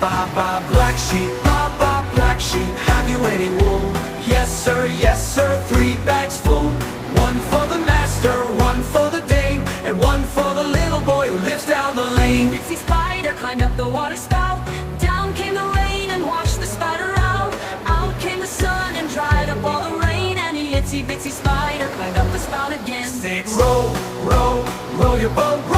ba ba, black sheep, ba ba, black sheep. Have you any wool? Yes sir, 3 bags full. One for the master, one for the dame, and one for the little boy who lives down the lane. Itsy spider climbed up the water spout. Down came the rain and washed the spider out. Out came the sun and dried up all the rain. And the itsy bitsy spider climbed up the spout again. Sing, row, row, row your boat.